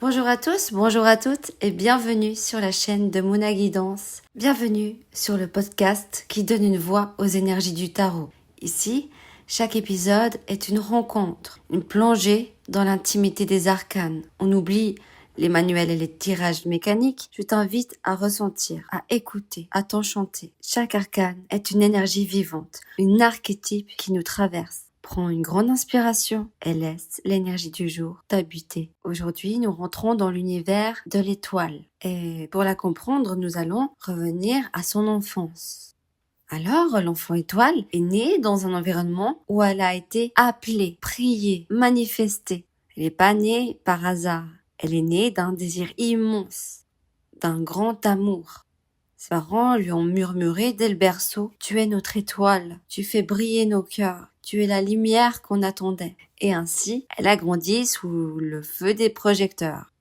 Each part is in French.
Bonjour à tous, bonjour à toutes et bienvenue sur la chaîne de Mouna Guidance. Bienvenue sur le podcast qui donne une voix aux énergies du tarot. Ici, chaque épisode est une rencontre, une plongée dans l'intimité des arcanes. On oublie les manuels et les tirages mécaniques. Je t'invite à ressentir, à écouter, à t'enchanter. Chaque arcane est une énergie vivante, une archétype qui nous traverse. Prends une grande inspiration et laisse l'énergie du jour t'habiter. Aujourd'hui, nous rentrons dans l'univers de l'étoile. Et pour la comprendre, nous allons revenir à son enfance. Alors, l'enfant étoile est née dans un environnement où elle a été appelée, priée, manifestée. Elle n'est pas née par hasard. Elle est née d'un désir immense, d'un grand amour. Ses parents lui ont murmuré dès le berceau « Tu es notre étoile, tu fais briller nos cœurs, tu es la lumière qu'on attendait. » Et ainsi, elle a grandi sous le feu des projecteurs,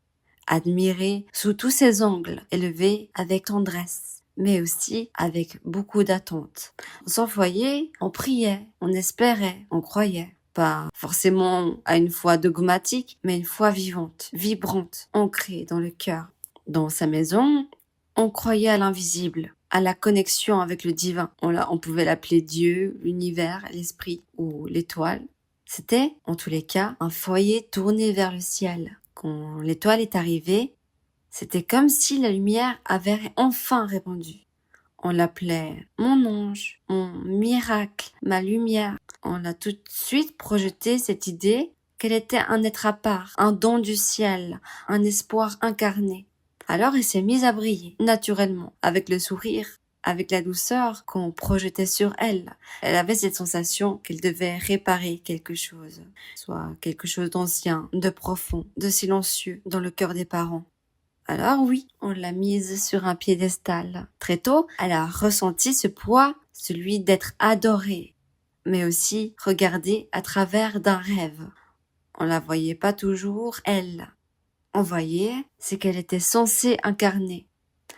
admirée sous tous ses angles, élevée avec tendresse, mais aussi avec beaucoup d'attente. Dans son foyer, on priait, on espérait, on croyait. Pas forcément à une foi dogmatique, mais une foi vivante, vibrante, ancrée dans le cœur. Dans sa maison, on croyait à l'invisible, à la connexion avec le divin. On pouvait l'appeler Dieu, l'univers, l'esprit ou l'étoile. C'était, en tous les cas, un foyer tourné vers le ciel. Quand l'étoile est arrivée, c'était comme si la lumière avait enfin répandu. On l'appelait mon ange, mon miracle, ma lumière. On a tout de suite projeté cette idée qu'elle était un être à part, un don du ciel, un espoir incarné. Alors elle s'est mise à briller, naturellement, avec le sourire, avec la douceur qu'on projetait sur elle. Elle avait cette sensation qu'elle devait réparer quelque chose, soit quelque chose d'ancien, de profond, de silencieux dans le cœur des parents. Alors oui, on l'a mise sur un piédestal. Très tôt, elle a ressenti ce poids, celui d'être adorée, mais aussi regardée à travers d'un rêve. On la voyait pas toujours, elle. On voyait ce qu'elle était censée incarner.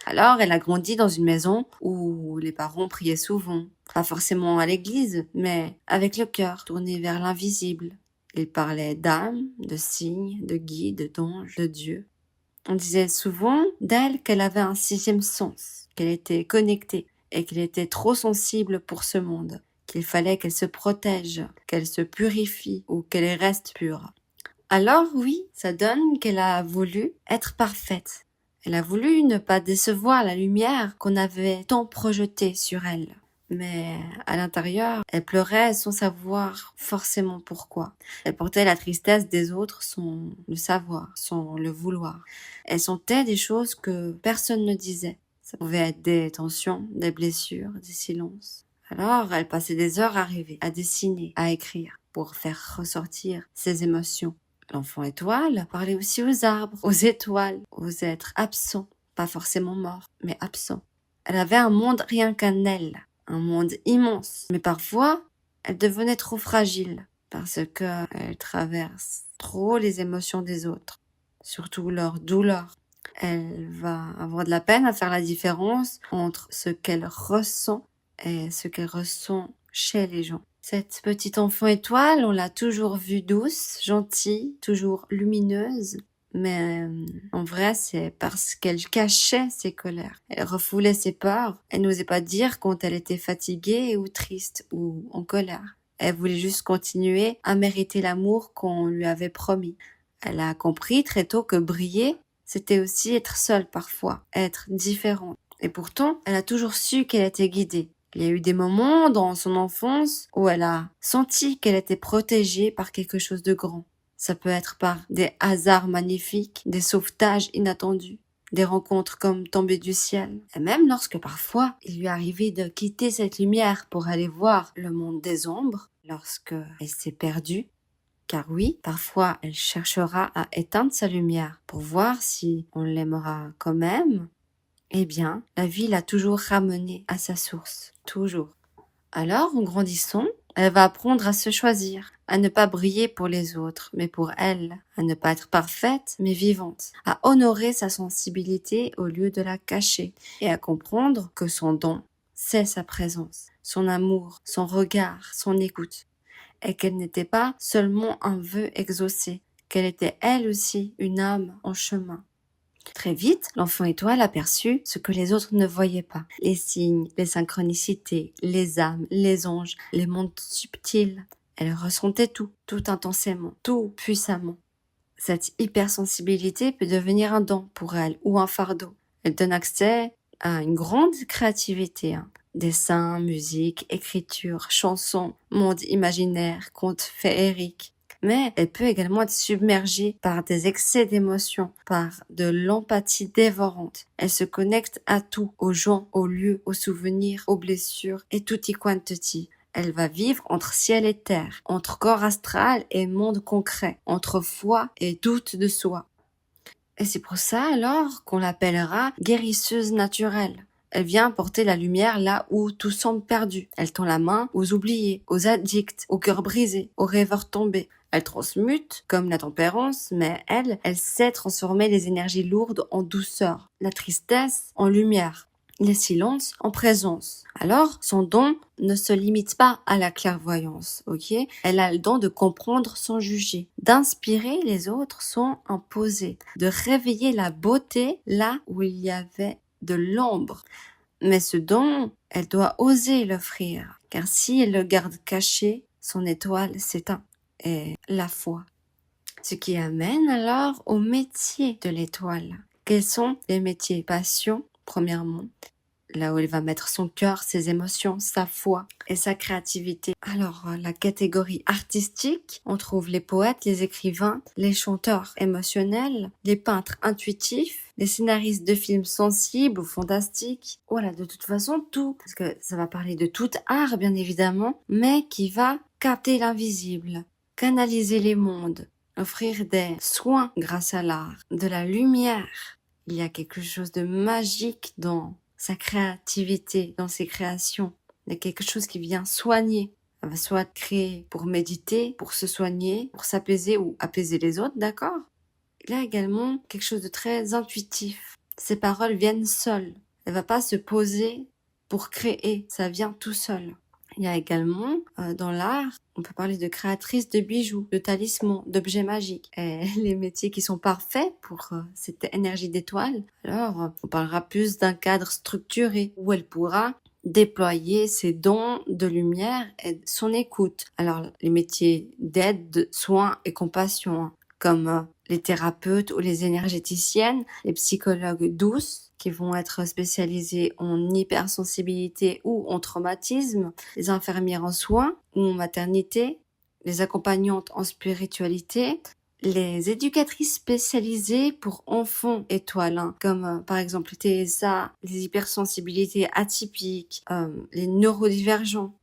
Alors, elle a grandi dans une maison où les parents priaient souvent. Pas forcément à l'église, mais avec le cœur tourné vers l'invisible. Ils parlaient d'âme, de signes, de guides, d'anges, de Dieu. On disait souvent d'elle qu'elle avait un sixième sens, qu'elle était connectée et qu'elle était trop sensible pour ce monde, qu'il fallait qu'elle se protège, qu'elle se purifie ou qu'elle reste pure. Alors oui, ça donne qu'elle a voulu être parfaite. Elle a voulu ne pas décevoir la lumière qu'on avait tant projetée sur elle. Mais à l'intérieur, elle pleurait sans savoir forcément pourquoi. Elle portait la tristesse des autres sans le savoir, sans le vouloir. Elle sentait des choses que personne ne disait. Ça pouvait être des tensions, des blessures, des silences. Alors, elle passait des heures à rêver, à dessiner, à écrire, pour faire ressortir ses émotions. L'enfant étoile parlait aussi aux arbres, aux étoiles, aux êtres absents, pas forcément morts, mais absents. Elle avait un monde rien qu'un elle, un monde immense, mais parfois, elle devenait trop fragile, parce qu'elle traverse trop les émotions des autres, surtout leur douleur. Elle va avoir de la peine à faire la différence entre ce qu'elle ressent et ce qu'elle ressent chez les gens. Cette petite enfant étoile, on l'a toujours vue douce, gentille, toujours lumineuse. Mais en vrai, c'est parce qu'elle cachait ses colères. Elle refoulait ses peurs. Elle n'osait pas dire quand elle était fatiguée ou triste ou en colère. Elle voulait juste continuer à mériter l'amour qu'on lui avait promis. Elle a compris très tôt que briller, c'était aussi être seule parfois, être différente. Et pourtant, elle a toujours su qu'elle était guidée. Il y a eu des moments dans son enfance où elle a senti qu'elle était protégée par quelque chose de grand. Ça peut être par des hasards magnifiques, des sauvetages inattendus, des rencontres comme tombées du ciel. Et même lorsque parfois il lui arrivait de quitter cette lumière pour aller voir le monde des ombres, lorsque elle s'est perdue. Car oui, parfois elle cherchera à éteindre sa lumière pour voir si on l'aimera quand même. Eh bien, la vie l'a toujours ramenée à sa source, toujours. Alors, en grandissant, elle va apprendre à se choisir, à ne pas briller pour les autres, mais pour elle, à ne pas être parfaite, mais vivante, à honorer sa sensibilité au lieu de la cacher, et à comprendre que son don, c'est sa présence, son amour, son regard, son écoute, et qu'elle n'était pas seulement un vœu exaucé, qu'elle était elle aussi une âme en chemin. Très vite, l'enfant étoile aperçut ce que les autres ne voyaient pas. Les signes, les synchronicités, les âmes, les anges, les mondes subtils. Elle ressentait tout intensément, tout puissamment. Cette hypersensibilité peut devenir un don pour elle ou un fardeau. Elle donne accès à une grande créativité. Dessin, musique, écriture, chansons, monde imaginaire, contes féeriques. Mais elle peut également être submergée par des excès d'émotions, par de l'empathie dévorante. Elle se connecte à tout, aux gens, aux lieux, aux souvenirs, aux blessures et tutti quanti. Elle va vivre entre ciel et terre, entre corps astral et monde concret, entre foi et doute de soi. Et c'est pour ça alors qu'on l'appellera guérisseuse naturelle. Elle vient porter la lumière là où tout semble perdu. Elle tend la main aux oubliés, aux addicts, aux cœurs brisés, aux rêveurs tombés. Elle transmute comme la tempérance, mais elle sait transformer les énergies lourdes en douceur, la tristesse en lumière, les silences en présence. Alors, son don ne se limite pas à la clairvoyance, ok? Elle a le don de comprendre sans juger, d'inspirer les autres sans imposer, de réveiller la beauté là où il y avait de l'ombre. Mais ce don, elle doit oser l'offrir, car si elle le garde caché, son étoile s'éteint. Et la foi. Ce qui amène alors au métier de l'étoile. Quels sont les métiers? Passion, premièrement, là où elle va mettre son cœur, ses émotions, sa foi et sa créativité. Alors, la catégorie artistique, on trouve les poètes, les écrivains, les chanteurs émotionnels, les peintres intuitifs, les scénaristes de films sensibles ou fantastiques. Voilà, de toute façon, tout, parce que ça va parler de tout art, bien évidemment, mais qui va capter l'invisible, canaliser les mondes, offrir des soins grâce à l'art, de la lumière. Il y a quelque chose de magique dans sa créativité, dans ses créations. Il y a quelque chose qui vient soigner. Elle va soit créer pour méditer, pour se soigner, pour s'apaiser ou apaiser les autres, d'accord? Il y a également quelque chose de très intuitif. Ses paroles viennent seules. Elle va pas se poser pour créer, ça vient tout seul. Il y a également, dans l'art, on peut parler de créatrice de bijoux, de talismans, d'objets magiques. Et les métiers qui sont parfaits pour cette énergie d'étoile, alors on parlera plus d'un cadre structuré où elle pourra déployer ses dons de lumière et son écoute. Alors les métiers d'aide, de soins et compassion, comme les thérapeutes ou les énergéticiennes, les psychologues douces, qui vont être spécialisés en hypersensibilité ou en traumatisme, les infirmières en soins ou en maternité, les accompagnantes en spiritualité, les éducatrices spécialisées pour enfants étoiles, comme par exemple TSA, les hypersensibilités atypiques, les neurodivergents.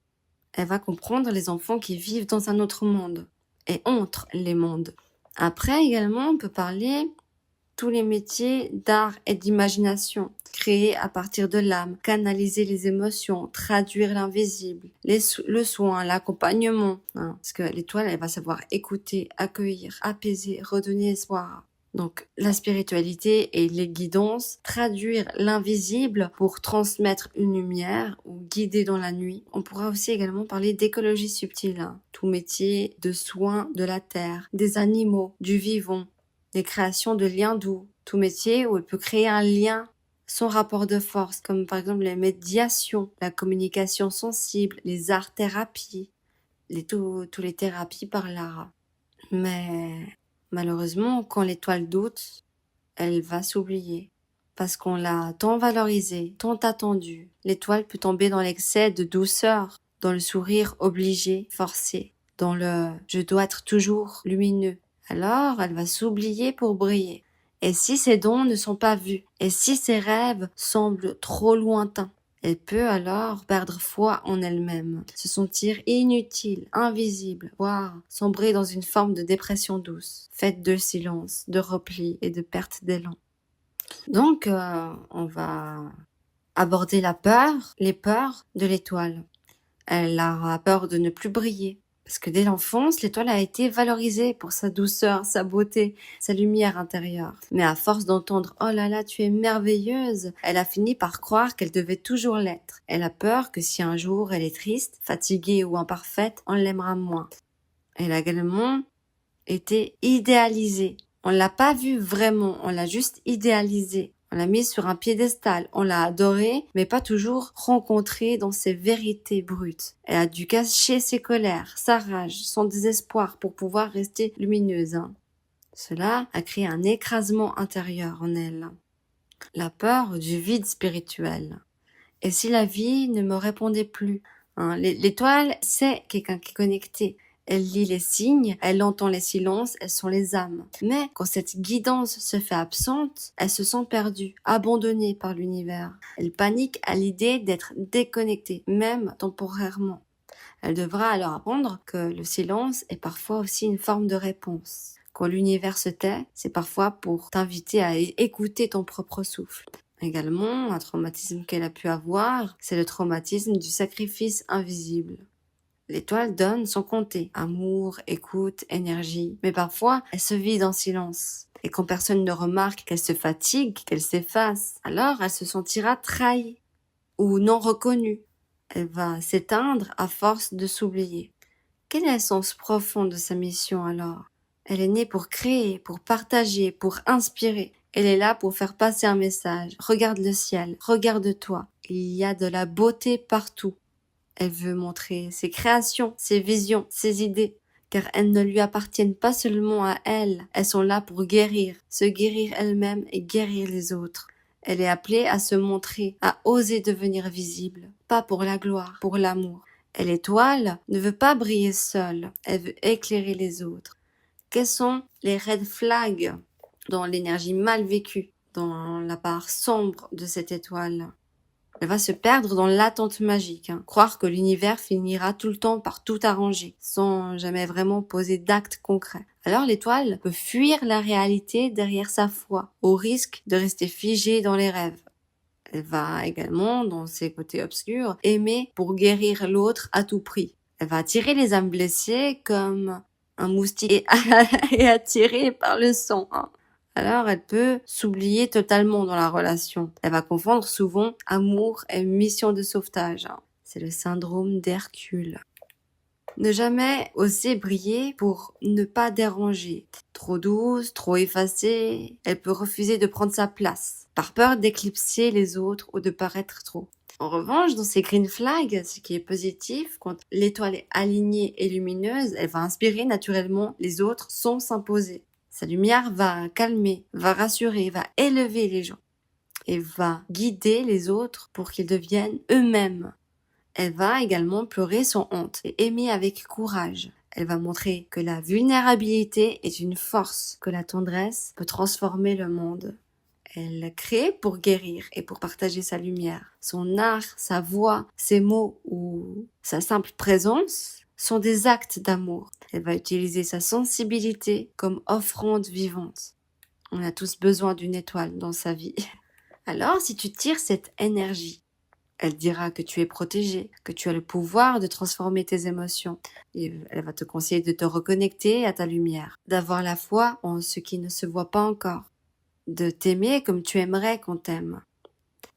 Elle va comprendre les enfants qui vivent dans un autre monde et entre les mondes. Après également, on peut parler tous les métiers d'art et d'imagination, créés à partir de l'âme, canaliser les émotions, traduire l'invisible, le soin, l'accompagnement. Parce que l'étoile, elle va savoir écouter, accueillir, apaiser, redonner espoir. Donc la spiritualité et les guidances, traduire l'invisible pour transmettre une lumière ou guider dans la nuit. On pourra aussi également parler d'écologie subtile, tout métier de soins de la terre, des animaux, du vivant, les créations de liens doux, tout métier où elle peut créer un lien sans rapport de force, comme par exemple les médiations, la communication sensible, les arts-thérapies, tous les thérapies par l'art. Mais malheureusement, quand l'étoile doute, elle va s'oublier. Parce qu'on l'a tant valorisée, tant attendue. L'étoile peut tomber dans l'excès de douceur, dans le sourire obligé, forcé, dans le « je dois être toujours lumineux ». Alors, elle va s'oublier pour briller. Et si ses dons ne sont pas vus, et si ses rêves semblent trop lointains, elle peut alors perdre foi en elle-même, se sentir inutile, invisible, voire sombrer dans une forme de dépression douce, faite de silence, de repli et de perte d'élan. Donc, on va aborder la peur, les peurs de l'étoile. Elle aura peur de ne plus briller. Parce que dès l'enfance, l'étoile a été valorisée pour sa douceur, sa beauté, sa lumière intérieure. Mais à force d'entendre « Oh là là, tu es merveilleuse », elle a fini par croire qu'elle devait toujours l'être. Elle a peur que si un jour elle est triste, fatiguée ou imparfaite, on l'aimera moins. Elle a également était idéalisée. On l'a pas vue vraiment, on l'a juste idéalisée. On l'a mise sur un piédestal, on l'a adorée, mais pas toujours rencontrée dans ses vérités brutes. Elle a dû cacher ses colères, sa rage, son désespoir pour pouvoir rester lumineuse. Cela a créé un écrasement intérieur en elle. La peur du vide spirituel. Et si la vie ne me répondait plus? L'étoile, c'est quelqu'un qui est connecté. Elle lit les signes, elle entend les silences, elles sont les âmes. Mais quand cette guidance se fait absente, elle se sent perdue, abandonnée par l'univers. Elle panique à l'idée d'être déconnectée, même temporairement. Elle devra alors apprendre que le silence est parfois aussi une forme de réponse. Quand l'univers se tait, c'est parfois pour t'inviter à écouter ton propre souffle. Également, un traumatisme qu'elle a pu avoir, c'est le traumatisme du sacrifice invisible. L'étoile donne sans compter amour, écoute, énergie, mais parfois elle se vide en silence. Et quand personne ne remarque qu'elle se fatigue, qu'elle s'efface, alors elle se sentira trahie ou non reconnue. Elle va s'éteindre à force de s'oublier. Quel est le sens profond de sa mission alors? Elle est née pour créer, pour partager, pour inspirer. Elle est là pour faire passer un message. Regarde le ciel, regarde-toi. Il y a de la beauté partout. Elle veut montrer ses créations, ses visions, ses idées, car elles ne lui appartiennent pas seulement à elle. Elles sont là pour guérir, se guérir elle-même et guérir les autres. Elle est appelée à se montrer, à oser devenir visible, pas pour la gloire, pour l'amour. Et l'étoile ne veut pas briller seule, elle veut éclairer les autres. Quels sont les red flags dans l'énergie mal vécue, dans la part sombre de cette étoile? Elle va se perdre dans l'attente magique, croire que l'univers finira tout le temps par tout arranger, sans jamais vraiment poser d'actes concrets. Alors l'étoile peut fuir la réalité derrière sa foi, au risque de rester figée dans les rêves. Elle va également, dans ses côtés obscurs, aimer pour guérir l'autre à tout prix. Elle va attirer les âmes blessées comme un moustique est attiré par le sang. Alors elle peut s'oublier totalement dans la relation. Elle va confondre souvent amour et mission de sauvetage. C'est le syndrome d'Hercule. Ne jamais oser briller pour ne pas déranger. Trop douce, trop effacée, elle peut refuser de prendre sa place, par peur d'éclipser les autres ou de paraître trop. En revanche, dans ces green flags, ce qui est positif, quand l'étoile est alignée et lumineuse, elle va inspirer naturellement les autres sans s'imposer. Sa lumière va calmer, va rassurer, va élever les gens et va guider les autres pour qu'ils deviennent eux-mêmes. Elle va également pleurer sans honte et aimer avec courage. Elle va montrer que la vulnérabilité est une force, que la tendresse peut transformer le monde. Elle crée pour guérir et pour partager sa lumière. Son art, sa voix, ses mots ou sa simple présence sont des actes d'amour. Elle va utiliser sa sensibilité comme offrande vivante. On a tous besoin d'une étoile dans sa vie. Alors, si tu tires cette énergie, elle dira que tu es protégé, que tu as le pouvoir de transformer tes émotions. Et elle va te conseiller de te reconnecter à ta lumière, d'avoir la foi en ce qui ne se voit pas encore, de t'aimer comme tu aimerais qu'on t'aime.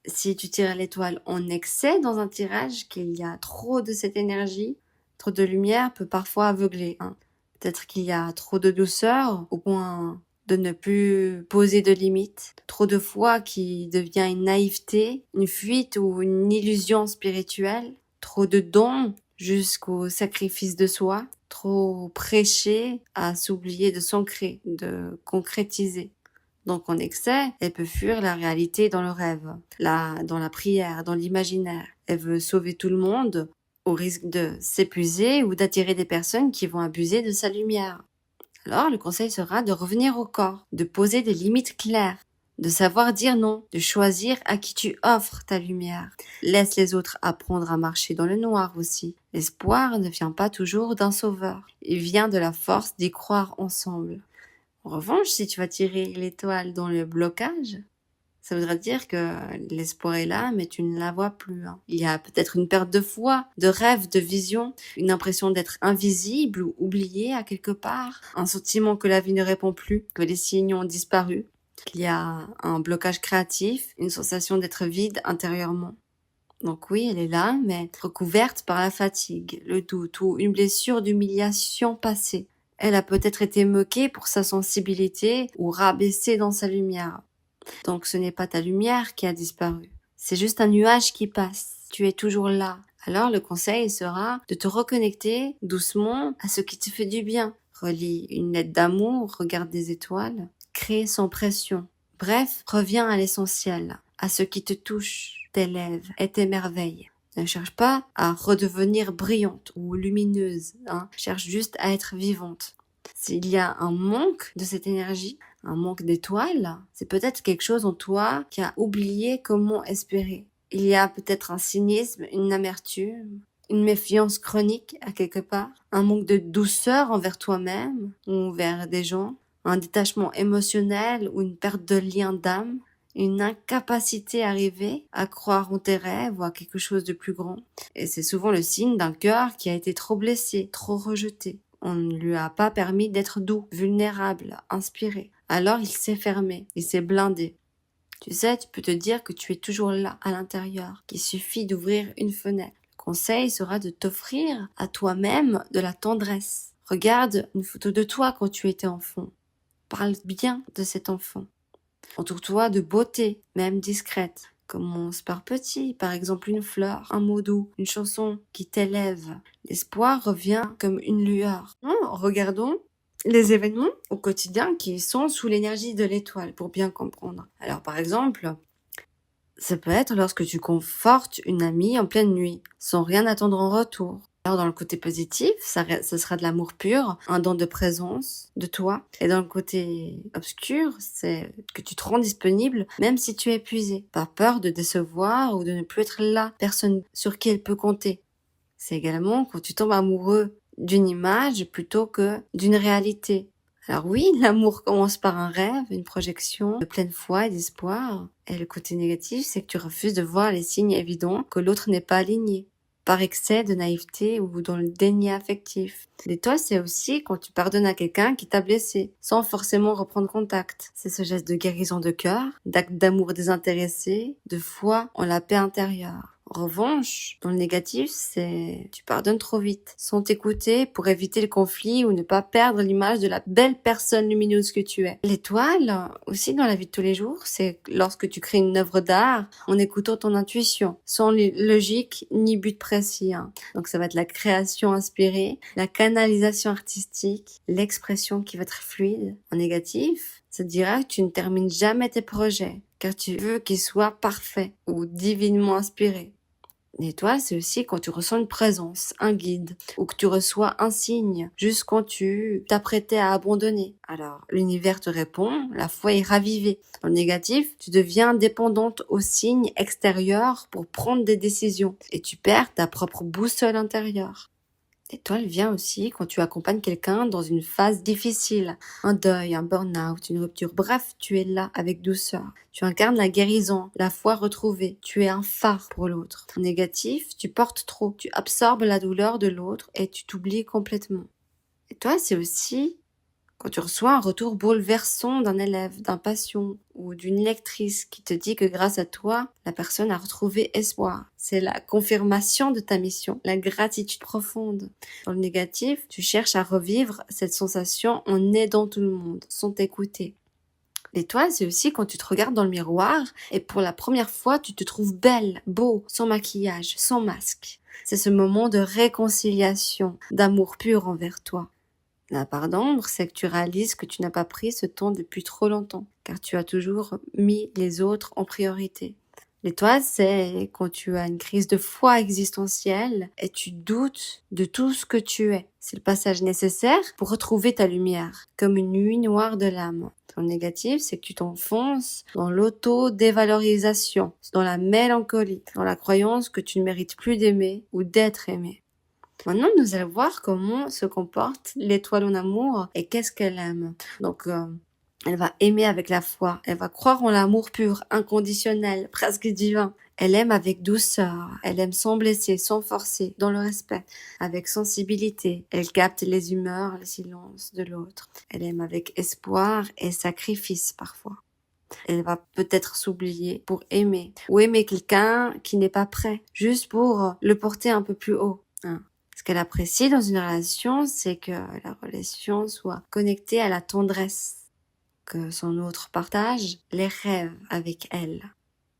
Si tu tires l'étoile en excès dans un tirage, qu'il y a trop de cette énergie, trop de lumière peut parfois aveugler. Peut-être qu'il y a trop de douceur au point de ne plus poser de limites. Trop de foi qui devient une naïveté, une fuite ou une illusion spirituelle. Trop de dons jusqu'au sacrifice de soi. Trop prêcher à s'oublier de s'ancrer, de concrétiser. Donc en excès, elle peut fuir la réalité dans le rêve, dans la prière, dans l'imaginaire. Elle veut sauver tout le monde au risque de s'épuiser ou d'attirer des personnes qui vont abuser de sa lumière. Alors le conseil sera de revenir au corps, de poser des limites claires, de savoir dire non, de choisir à qui tu offres ta lumière. Laisse les autres apprendre à marcher dans le noir aussi. L'espoir ne vient pas toujours d'un sauveur, il vient de la force d'y croire ensemble. En revanche, si tu vas tirer l'étoile dans le blocage, ça voudra dire que l'espoir est là, mais tu ne la vois plus. Il y a peut-être une perte de foi, de rêve, de vision, une impression d'être invisible ou oublié à quelque part, un sentiment que la vie ne répond plus, que les signes ont disparu, qu'il y a un blocage créatif, une sensation d'être vide intérieurement. Donc oui, elle est là, mais recouverte par la fatigue, le doute ou une blessure d'humiliation passée. Elle a peut-être été moquée pour sa sensibilité ou rabaissée dans sa lumière. Donc ce n'est pas ta lumière qui a disparu. C'est juste un nuage qui passe. Tu es toujours là. Alors le conseil sera de te reconnecter doucement à ce qui te fait du bien. Relis une lettre d'amour, regarde des étoiles, crée sans pression. Bref, reviens à l'essentiel, à ce qui te touche, t'élève et t'émerveille. Ne cherche pas à redevenir brillante ou lumineuse, Cherche juste à être vivante. S'il y a un manque de cette énergie, un manque d'étoiles, c'est peut-être quelque chose en toi qui a oublié comment espérer. Il y a peut-être un cynisme, une amertume, une méfiance chronique à quelque part, un manque de douceur envers toi-même ou envers des gens, un détachement émotionnel ou une perte de lien d'âme, une incapacité à rêver, à croire en tes rêves ou à quelque chose de plus grand. Et c'est souvent le signe d'un cœur qui a été trop blessé, trop rejeté. On ne lui a pas permis d'être doux, vulnérable, inspiré. Alors il s'est fermé, il s'est blindé. Tu sais, tu peux te dire que tu es toujours là, à l'intérieur, qu'il suffit d'ouvrir une fenêtre. Le conseil sera de t'offrir à toi-même de la tendresse. Regarde une photo de toi quand tu étais enfant. Parle bien de cet enfant. Entoure-toi de beauté, même discrète. Commence par petit, par exemple une fleur, un mot doux, une chanson qui t'élève. L'espoir revient comme une lueur. Regardons les événements au quotidien qui sont sous l'énergie de l'étoile pour bien comprendre. Alors par exemple, ça peut être lorsque tu confortes une amie en pleine nuit, sans rien attendre en retour. Alors dans le côté positif, ça sera de l'amour pur, un don de présence de toi. Et dans le côté obscur, c'est que tu te rends disponible même si tu es épuisé. Pas peur de décevoir ou de ne plus être la personne sur qui elle peut compter. C'est également quand tu tombes amoureux d'une image plutôt que d'une réalité. Alors oui, l'amour commence par un rêve, une projection de pleine foi et d'espoir. Et le côté négatif, c'est que tu refuses de voir les signes évidents que l'autre n'est pas aligné, par excès de naïveté ou dans le déni affectif. L'étoile, c'est aussi quand tu pardonnes à quelqu'un qui t'a blessé, sans forcément reprendre contact. C'est ce geste de guérison de cœur, d'acte d'amour désintéressé, de foi en la paix intérieure. En revanche, dans le négatif, c'est tu pardonnes trop vite, sans t'écouter pour éviter le conflit ou ne pas perdre l'image de la belle personne lumineuse que tu es. L'étoile, aussi dans la vie de tous les jours, c'est lorsque tu crées une œuvre d'art en écoutant ton intuition, sans logique ni but précis. Donc ça va être la création inspirée, la canalisation artistique, l'expression qui va être fluide. En négatif, ça te dira que tu ne termines jamais tes projets, car tu veux qu'ils soient parfaits ou divinement inspirés. L'étoile, c'est aussi quand tu ressens une présence, un guide, ou que tu reçois un signe, juste quand tu t'apprêtais à abandonner. Alors, l'univers te répond, la foi est ravivée. Dans le négatif, tu deviens dépendante aux signes extérieurs pour prendre des décisions, et tu perds ta propre boussole intérieure. L'étoile vient aussi quand tu accompagnes quelqu'un dans une phase difficile, un deuil, un burn-out, une rupture. Bref, tu es là avec douceur. Tu incarnes la guérison, la foi retrouvée. Tu es un phare pour l'autre. En négatif, tu portes trop. Tu absorbes la douleur de l'autre et tu t'oublies complètement. Et toi, c'est aussi quand tu reçois un retour bouleversant d'un élève, d'un patient ou d'une lectrice qui te dit que grâce à toi, la personne a retrouvé espoir. C'est la confirmation de ta mission, la gratitude profonde. Dans le négatif, tu cherches à revivre cette sensation en aidant tout le monde, sans t'écouter. L'étoile, c'est aussi quand tu te regardes dans le miroir et pour la première fois, tu te trouves belle, beau, sans maquillage, sans masque. C'est ce moment de réconciliation, d'amour pur envers toi. La part d'ombre, c'est que tu réalises que tu n'as pas pris ce temps depuis trop longtemps, car tu as toujours mis les autres en priorité. L'étoile, c'est quand tu as une crise de foi existentielle et tu doutes de tout ce que tu es. C'est le passage nécessaire pour retrouver ta lumière, comme une nuit noire de l'âme. Le négatif, c'est que tu t'enfonces dans l'auto-dévalorisation, dans la mélancolie, dans la croyance que tu ne mérites plus d'aimer ou d'être aimé. Maintenant, nous allons voir comment se comporte l'étoile en amour et qu'est-ce qu'elle aime. Donc, elle va aimer avec la foi. Elle va croire en l'amour pur, inconditionnel, presque divin. Elle aime avec douceur. Elle aime sans blesser, sans forcer, dans le respect, avec sensibilité. Elle capte les humeurs, le silence de l'autre. Elle aime avec espoir et sacrifice parfois. Elle va peut-être s'oublier pour aimer. Ou aimer quelqu'un qui n'est pas prêt, juste pour le porter un peu plus haut. qu'elle apprécie dans une relation, c'est que la relation soit connectée à la tendresse, que son autre partage les rêves avec elle.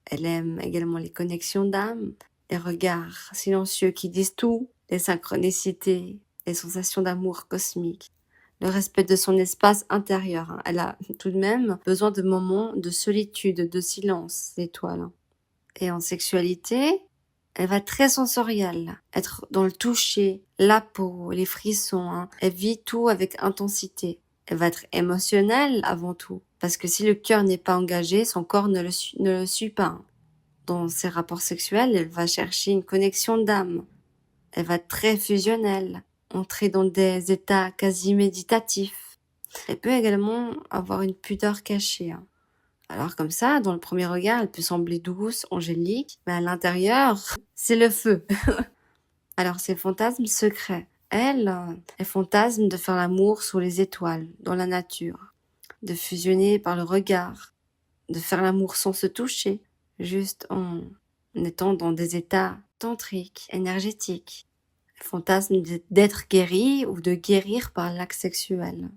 Elle aime également les connexions d'âme, les regards silencieux qui disent tout, les synchronicités, les sensations d'amour cosmique, le respect de son espace intérieur. Elle a tout de même besoin de moments de solitude, de silence, l'étoile. Et en sexualité, elle va être très sensorielle, être dans le toucher, la peau, les frissons. Elle vit tout avec intensité. Elle va être émotionnelle avant tout, parce que si le cœur n'est pas engagé, son corps ne le suit pas. Dans ses rapports sexuels, elle va chercher une connexion d'âme. Elle va être très fusionnelle, entrer dans des états quasi méditatifs. Elle peut également avoir une pudeur cachée. Alors comme ça, dans le premier regard, elle peut sembler douce, angélique, mais à l'intérieur, c'est le feu. Alors ses fantasmes secrets. Elle fantasme de faire l'amour sous les étoiles, dans la nature, de fusionner par le regard, de faire l'amour sans se toucher, juste en étant dans des états tantriques, énergétiques. Elle fantasme d'être guérie ou de guérir par l'acte sexuel.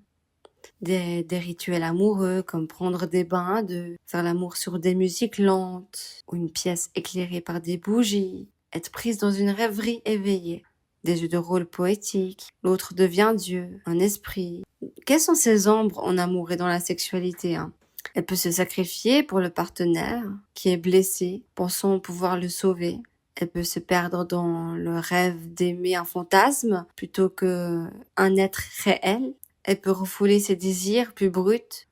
Des rituels amoureux comme prendre des bains, de faire l'amour sur des musiques lentes ou une pièce éclairée par des bougies, être prise dans une rêverie éveillée, des jeux de rôle poétiques, l'autre devient Dieu, un esprit. Quelles sont ces ombres en amour et dans la sexualité Elle peut se sacrifier pour le partenaire qui est blessé, pensant pouvoir le sauver. Elle peut se perdre dans le rêve d'aimer un fantasme plutôt que un être réel. Elle peut refouler ses désirs plus bruts,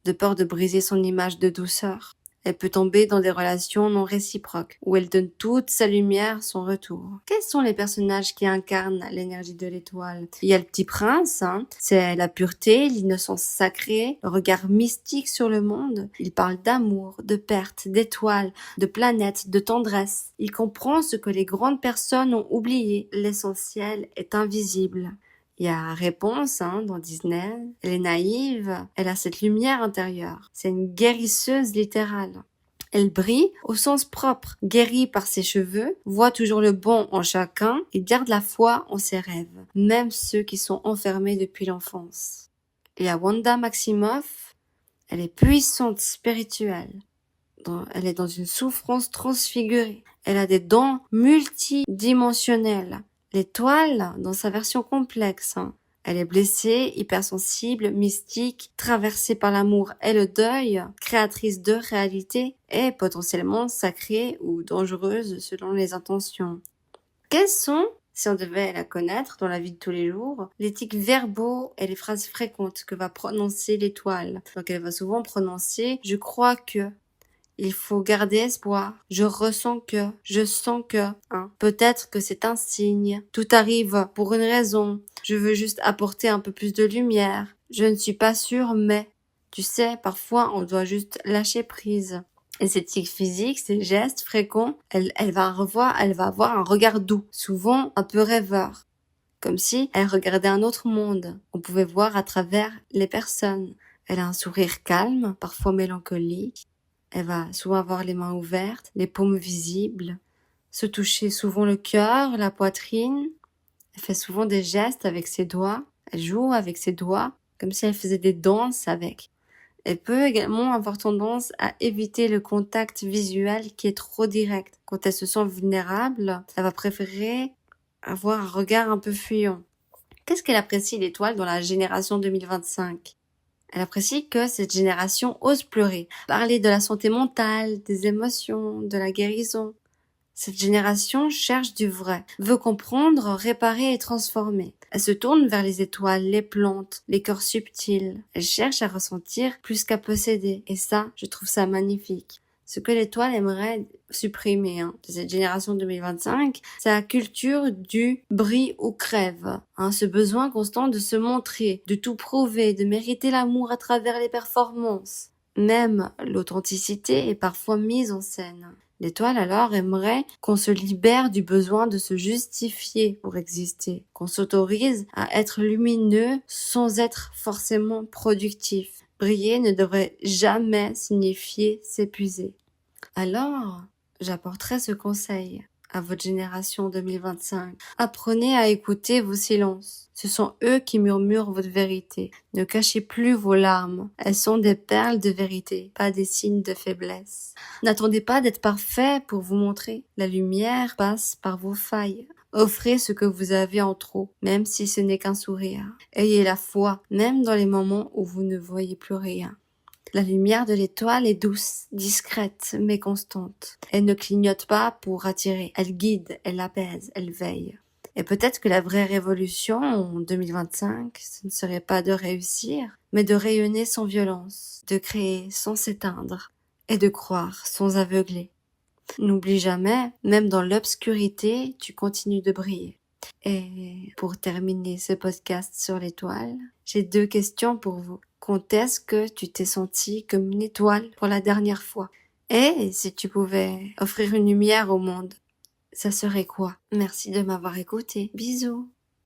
de peur de briser son image de douceur. Elle peut tomber dans des relations non réciproques, où elle donne toute sa lumière, son retour. Quels sont les personnages qui incarnent l'énergie de l'étoile? Il y a le petit prince, c'est la pureté, l'innocence sacrée, le regard mystique sur le monde. Il parle d'amour, de perte, d'étoiles, de planètes, de tendresse. Il comprend ce que les grandes personnes ont oublié. L'essentiel est invisible. Il y a Réponse dans Disney. Elle est naïve, elle a cette lumière intérieure. C'est une guérisseuse littérale. Elle brille au sens propre, guérie par ses cheveux, voit toujours le bon en chacun et garde la foi en ses rêves, même ceux qui sont enfermés depuis l'enfance. Il y a Wanda Maximoff. Elle est puissante spirituelle. Elle est dans une souffrance transfigurée. Elle a des dons multidimensionnels. L'étoile, dans sa version complexe, elle est blessée, hypersensible, mystique, traversée par l'amour et le deuil, créatrice de réalité et potentiellement sacrée ou dangereuse selon les intentions. Quelles sont, si on devait la connaître dans la vie de tous les jours, les tics verbaux et les phrases fréquentes que va prononcer l'étoile? Donc elle va souvent prononcer « je crois que ». Il faut garder espoir. Je ressens que, je sens que, Peut-être que c'est un signe. Tout arrive pour une raison. Je veux juste apporter un peu plus de lumière. Je ne suis pas sûre, mais, tu sais, parfois on doit juste lâcher prise. Et ces tics physiques, ces gestes fréquents, elle va avoir un regard doux, souvent un peu rêveur. Comme si elle regardait un autre monde. On pouvait voir à travers les personnes. Elle a un sourire calme, parfois mélancolique. Elle va souvent avoir les mains ouvertes, les paumes visibles, se toucher souvent le cœur, la poitrine. Elle fait souvent des gestes avec ses doigts. Elle joue avec ses doigts, comme si elle faisait des danses avec. Elle peut également avoir tendance à éviter le contact visuel qui est trop direct. Quand elle se sent vulnérable, elle va préférer avoir un regard un peu fuyant. Qu'est-ce qu'elle apprécie l'étoile dans la génération 2025 ? Elle apprécie que cette génération ose pleurer, parler de la santé mentale, des émotions, de la guérison. Cette génération cherche du vrai, veut comprendre, réparer et transformer. Elle se tourne vers les étoiles, les plantes, les corps subtils. Elle cherche à ressentir plus qu'à posséder. Et ça, je trouve ça magnifique. Ce que l'étoile aimerait supprimer de cette génération 2025, c'est la culture du brille ou crève. Ce besoin constant de se montrer, de tout prouver, de mériter l'amour à travers les performances. Même l'authenticité est parfois mise en scène. L'étoile alors aimerait qu'on se libère du besoin de se justifier pour exister, qu'on s'autorise à être lumineux sans être forcément productif. Briller ne devrait jamais signifier s'épuiser. Alors, j'apporterai ce conseil. à votre génération 2025. Apprenez à écouter vos silences. Ce sont eux qui murmurent votre vérité. Ne cachez plus vos larmes. Elles sont des perles de vérité, pas des signes de faiblesse. N'attendez pas d'être parfait pour vous montrer. La lumière passe par vos failles. Offrez ce que vous avez en trop, même si ce n'est qu'un sourire. Ayez la foi, même dans les moments où vous ne voyez plus rien. La lumière de l'étoile est douce, discrète, mais constante. Elle ne clignote pas pour attirer. Elle guide, elle apaise, elle veille. Et peut-être que la vraie révolution en 2025, ce ne serait pas de réussir, mais de rayonner sans violence, de créer sans s'éteindre, et de croire sans aveugler. N'oublie jamais, même dans l'obscurité, tu continues de briller. Et pour terminer ce podcast sur l'étoile, j'ai 2 questions pour vous. Quand est-ce que tu t'es senti comme une étoile pour la dernière fois? Et si tu pouvais offrir une lumière au monde, ça serait quoi? Merci de m'avoir écouté. Bisous.